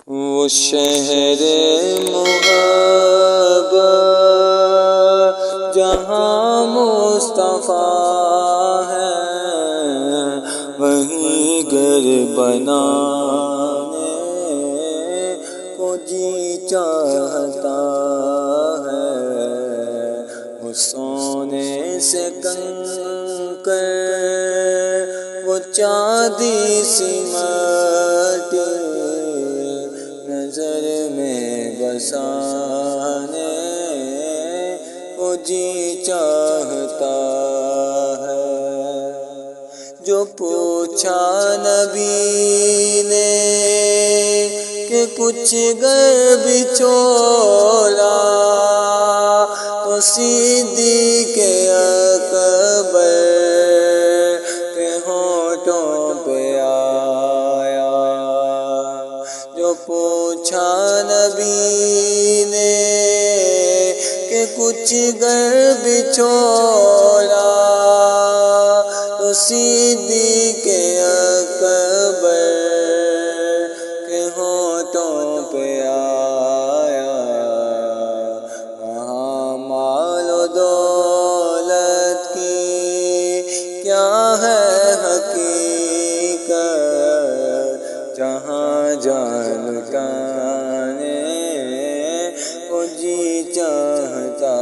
وہ شہر محبت جہاں مصطفیٰ ہے، وہیں گھر بنانے کو جی چاہتا ہے۔ وہ سونے سے کنکر، وہ چاندی سی مٹی نظر میں بسانے کو جی چاہتا ہے۔ جو پوچھا نبی نے کہ کچھ گھر بچھوڑا، تو صدیق اکبر کے ہونٹوں پہ آیا۔ جو پوچھا نبی نے کہ کچھ گھر بچھوڑا، تو صدیق اکبر کے ہونٹوں پہ آیا۔ وہاں مال و دولت کی کیا ہے حقیقت، جہاں جان لٹانے کو جی چاہتا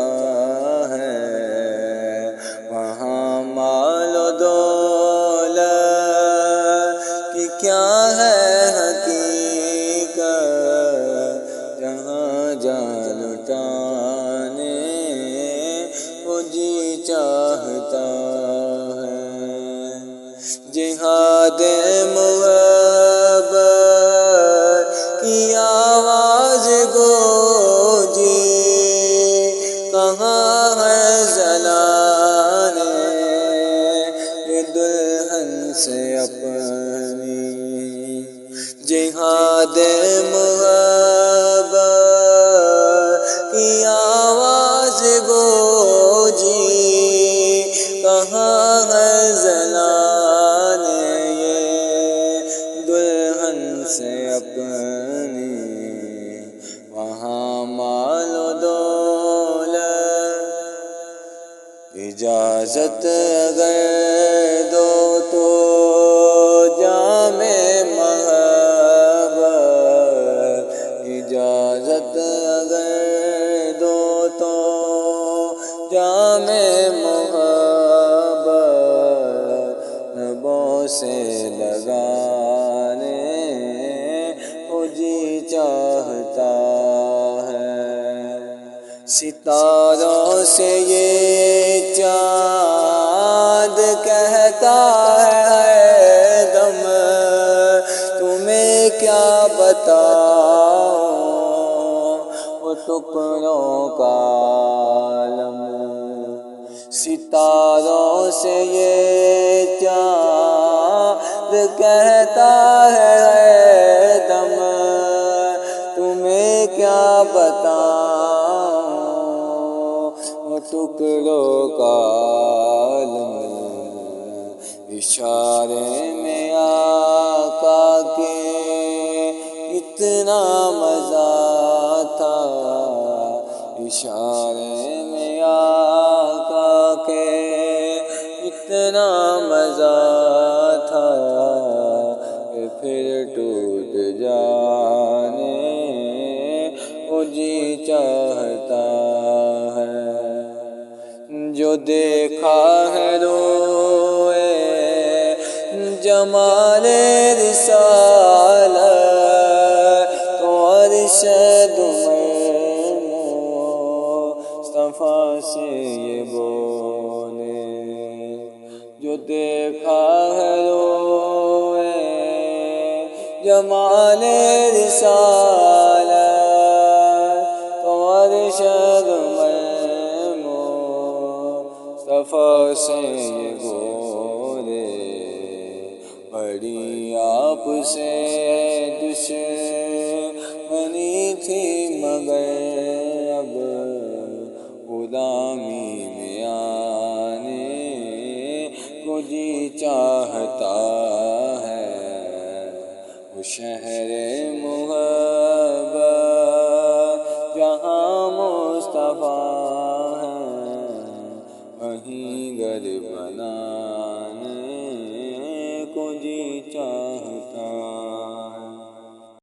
ہے۔ وہاں مال و دولت کی کیا ہے حقیقت، جہاں جان لٹانے کو جی چاہتا ہے۔ جہاد محبت کی آواز گونجی، کہاں ہے ضلع یہ دلہن سے اپنی۔ جہاد محبت کی آواز گونجی، کہاں ہے ضلع یہ دلہن سے اپنی۔ وہاں مال و دولت اجازت اگر دو تو جام محبت، اجازت اگر دو تو جام محبت لبوں سے لگانے کو جی چاہتا ہے۔ ستاروں سے یہ چاند کہتا ہے دم، تمہیں کیا بتاؤں وہ ٹکڑوں کا عالم۔ ستاروں سے یہ چاند کہتا ہے دم، تمہیں کیا بتاؤں وہ ٹکڑوں کا عالم۔ اشارے میں آقا کے اتنا مزہ تھا، اشارے میں آقا کے اتنا مزہ تھا کہ پھر ٹوٹ جانے کو جی چاہتا ہے۔ جو دیکھا ہے روئے جمال رسالت، تو ارشد مصطفیٰ سے یہ بولے۔ جو دیکھا ہے روئے جمال رسالت، تو ارشد مصطفیٰ سے یہ بولے۔ بڑی آپ سے دشمنی تھی مگر اب غلامی میں آنے کو جی چاہتا ہے۔ وہ شہر محبت جہاں مصطفیٰ ہے وہیں گھر بنانے کو جی چاہتا